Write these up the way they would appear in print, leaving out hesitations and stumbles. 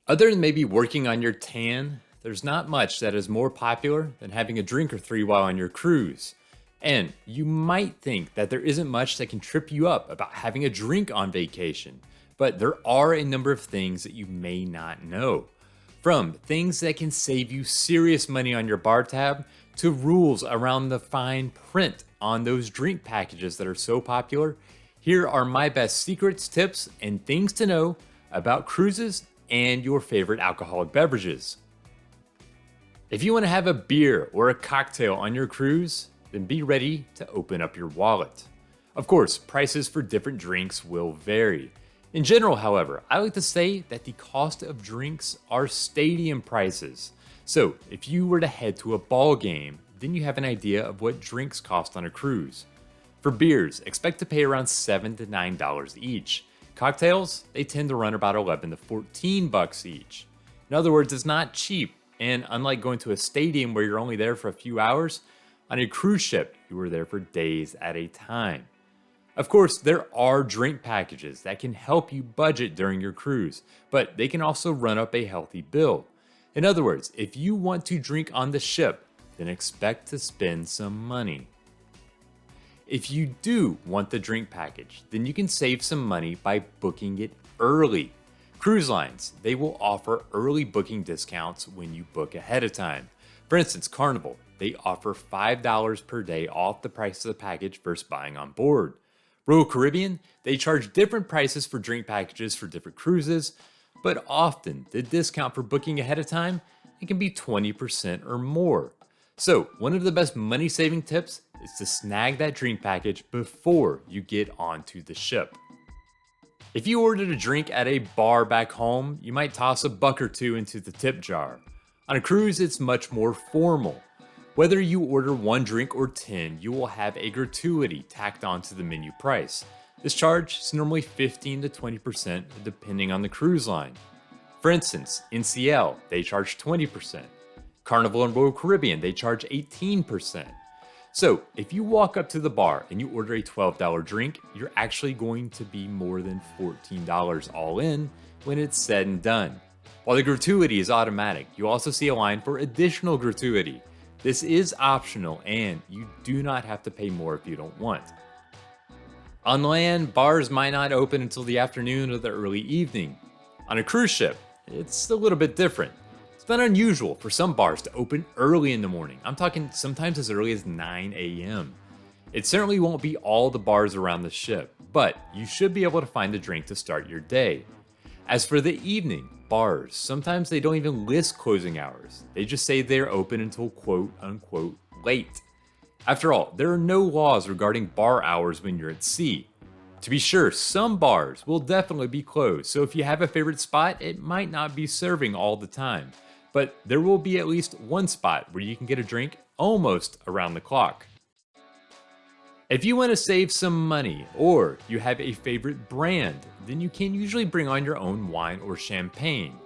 Other than maybe working on your tan, there's not much that is more popular than having a drink or three while on your cruise. And you might think that there isn't much that can trip you up about having a drink on vacation, but there are a number of things that you may not know. From things that can save you serious money on your bar tab to rules around the fine print on those drink packages that are so popular, here are my best secrets, tips, and things to know about cruises and your favorite alcoholic beverages. If you want to have a beer or a cocktail on your cruise, then be ready to open up your wallet. Of course, prices for different drinks will vary. In general, however, I like to say that the cost of drinks are stadium prices. So if you were to head to a ball game, then you have an idea of what drinks cost on a cruise. For beers, expect to pay around $7 to $9 each. Cocktails, they tend to run about $11 to $14 each. In other words, it's not cheap, and unlike going to a stadium where you're only there for a few hours, on a cruise ship, you are there for days at a time. Of course, there are drink packages that can help you budget during your cruise, but they can also run up a healthy bill. In other words, if you want to drink on the ship, then expect to spend some money. If you do want the drink package, then you can save some money by booking it early. Cruise lines, they will offer early booking discounts when you book ahead of time. For instance, Carnival, they offer $5 per day off the price of the package versus buying on board. Royal Caribbean, they charge different prices for drink packages for different cruises, but often the discount for booking ahead of time, it can be 20% or more. So one of the best money-saving tips is to snag that drink package before you get onto the ship. If you ordered a drink at a bar back home, you might toss a buck or two into the tip jar. On a cruise, it's much more formal. Whether you order one drink or 10, you will have a gratuity tacked onto the menu price. This charge is normally 15 to 20% depending on the cruise line. For instance, NCL, they charge 20%. Carnival and Royal Caribbean, they charge 18%. So if you walk up to the bar and you order a $12 drink, you're actually going to be more than $14 all in when it's said and done. While the gratuity is automatic, you also see a line for additional gratuity. This is optional and you do not have to pay more if you don't want. On land, bars might not open until the afternoon or the early evening. On a cruise ship, it's a little bit different. It's not unusual for some bars to open early in the morning. I'm talking sometimes as early as 9 a.m. It certainly won't be all the bars around the ship, but you should be able to find a drink to start your day. As for the evening, bars, sometimes they don't even list closing hours. They just say they're open until quote unquote late. After all, there are no laws regarding bar hours when you're at sea. To be sure, some bars will definitely be closed, so if you have a favorite spot, it might not be serving all the time. But there will be at least one spot where you can get a drink almost around the clock. If you want to save some money or you have a favorite brand, then you can usually bring on your own wine or champagne.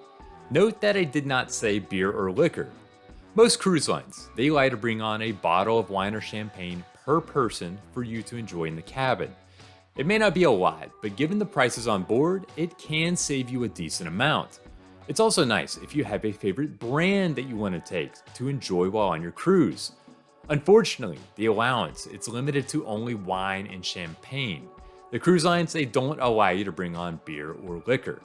Note that I did not say beer or liquor. Most cruise lines, they like to bring on a bottle of wine or champagne per person for you to enjoy in the cabin. It may not be a lot, but given the prices on board, it can save you a decent amount. It's also nice if you have a favorite brand that you want to take to enjoy while on your cruise. Unfortunately, the allowance, it's limited to only wine and champagne. The cruise lines, they don't allow you to bring on beer or liquor.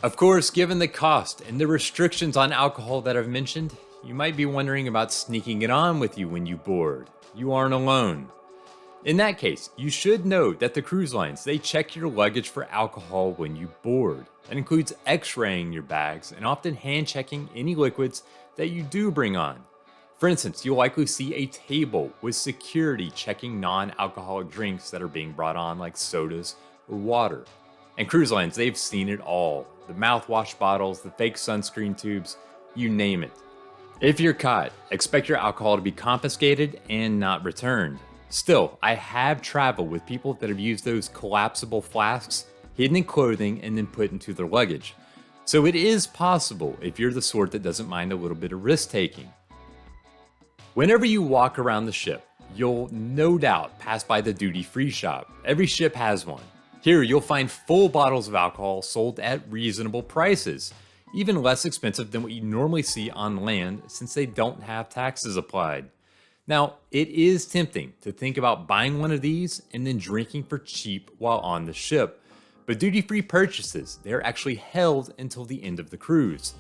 Of course, given the cost and the restrictions on alcohol that I've mentioned, you might be wondering about sneaking it on with you when you board. You aren't alone. In that case, you should know that the cruise lines, they check your luggage for alcohol when you board. That includes x-raying your bags and often hand-checking any liquids that you do bring on. For instance, you'll likely see a table with security checking non-alcoholic drinks that are being brought on like sodas or water. And cruise lines, they've seen it all. The mouthwash bottles, the fake sunscreen tubes, you name it. If you're caught, expect your alcohol to be confiscated and not returned. Still, I have traveled with people that have used those collapsible flasks hidden in clothing and then put into their luggage. So it is possible if you're the sort that doesn't mind a little bit of risk taking. Whenever you walk around the ship, you'll no doubt pass by the duty-free shop. Every ship has one. Here, you'll find full bottles of alcohol sold at reasonable prices, even less expensive than what you normally see on land since they don't have taxes applied. Now, it is tempting to think about buying one of these and then drinking for cheap while on the ship, but duty-free purchases, they're actually held until the end of the cruise.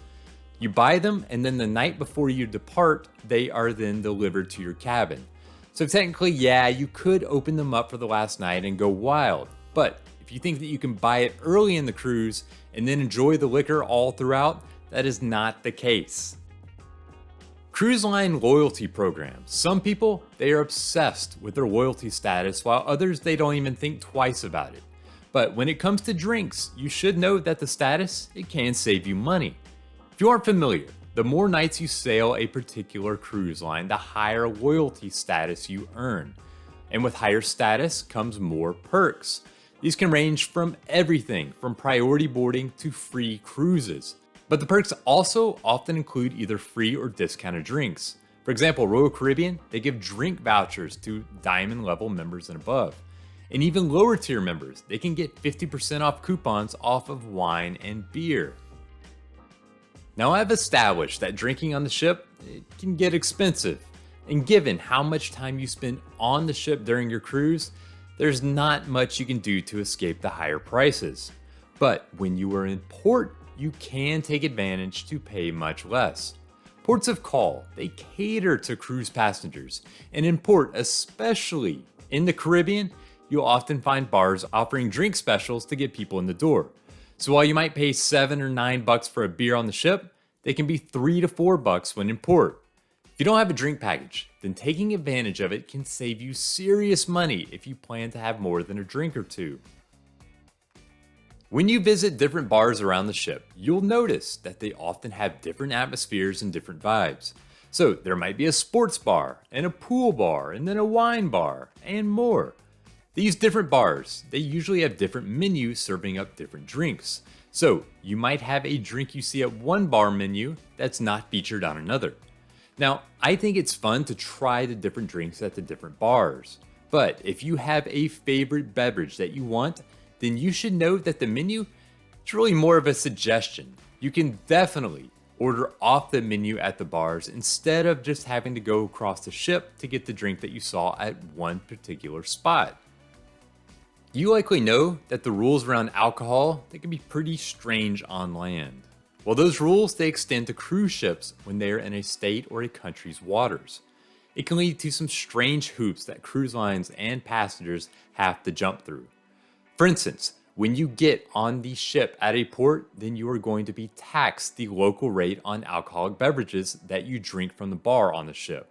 You buy them, and then the night before you depart, they are then delivered to your cabin. So technically, yeah, you could open them up for the last night and go wild, but if you think that you can buy it early in the cruise and then enjoy the liquor all throughout, that is not the case. Cruise line loyalty programs. Some people, they are obsessed with their loyalty status, while others, they don't even think twice about it. But when it comes to drinks, you should know that the status, it can save you money. If you aren't familiar, the more nights you sail a particular cruise line, the higher loyalty status you earn. And with higher status comes more perks. These can range from everything from priority boarding to free cruises. But the perks also often include either free or discounted drinks. For example, Royal Caribbean, they give drink vouchers to diamond level members and above. And even lower tier members, they can get 50% off coupons off of wine and beer. Now, I've established that drinking on the ship, it can get expensive. And given how much time you spend on the ship during your cruise, there's not much you can do to escape the higher prices. But when you are in port, you can take advantage to pay much less. Ports of call, they cater to cruise passengers, and in port, especially in the Caribbean, you'll often find bars offering drink specials to get people in the door. So while you might pay $7 or $9 for a beer on the ship, they can be $3 to $4 when in port. If you don't have a drink package, then taking advantage of it can save you serious money if you plan to have more than a drink or two. When you visit different bars around the ship, you'll notice that they often have different atmospheres and different vibes. So there might be a sports bar, and a pool bar, and then a wine bar, and more. These different bars, they usually have different menus serving up different drinks. So you might have a drink you see at one bar menu that's not featured on another. Now, I think it's fun to try the different drinks at the different bars. But if you have a favorite beverage that you want, then you should know that the menu is really more of a suggestion. You can definitely order off the menu at the bars instead of just having to go across the ship to get the drink that you saw at one particular spot. You likely know that the rules around alcohol, they can be pretty strange on land. Well, those rules, they extend to cruise ships when they are in a state or a country's waters. It can lead to some strange hoops that cruise lines and passengers have to jump through. For instance, when you get on the ship at a port, then you are going to be taxed the local rate on alcoholic beverages that you drink from the bar on the ship.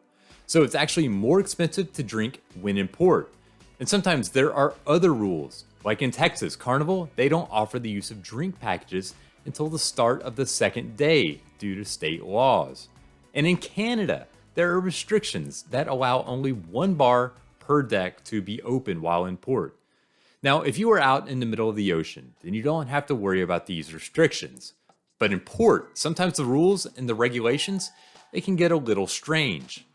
So it's actually more expensive to drink when in port. And sometimes there are other rules. Like in Texas, Carnival, they don't offer the use of drink packages until the start of the second day due to state laws. And in Canada, there are restrictions that allow only one bar per deck to be open while in port. Now, if you are out in the middle of the ocean, then you don't have to worry about these restrictions. But in port, sometimes the rules and the regulations, they can get a little strange.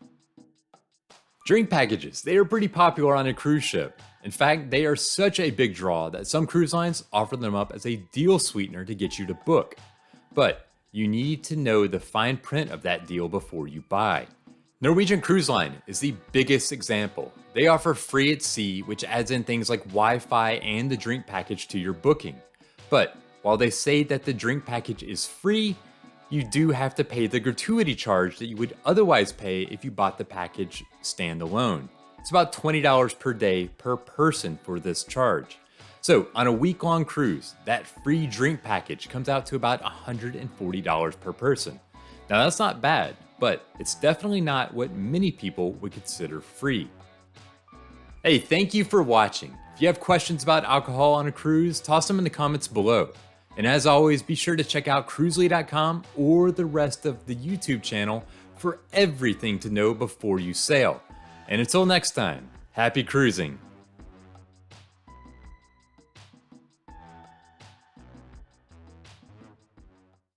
Drink packages, they are pretty popular on a cruise ship. In fact, they are such a big draw that some cruise lines offer them up as a deal sweetener to get you to book. But you need to know the fine print of that deal before you buy. Norwegian Cruise Line is the biggest example. They offer free at sea, which adds in things like Wi-Fi and the drink package to your booking. But while they say that the drink package is free, you do have to pay the gratuity charge that you would otherwise pay if you bought the package standalone. It's about $20 per day per person for this charge. So on a week-long cruise, that free drink package comes out to about $140 per person. Now that's not bad, but it's definitely not what many people would consider free. Hey, thank you for watching. If you have questions about alcohol on a cruise, toss them in the comments below. And as always, be sure to check out Cruzely.com or the rest of the YouTube channel for everything to know before you sail. And until next time, happy cruising.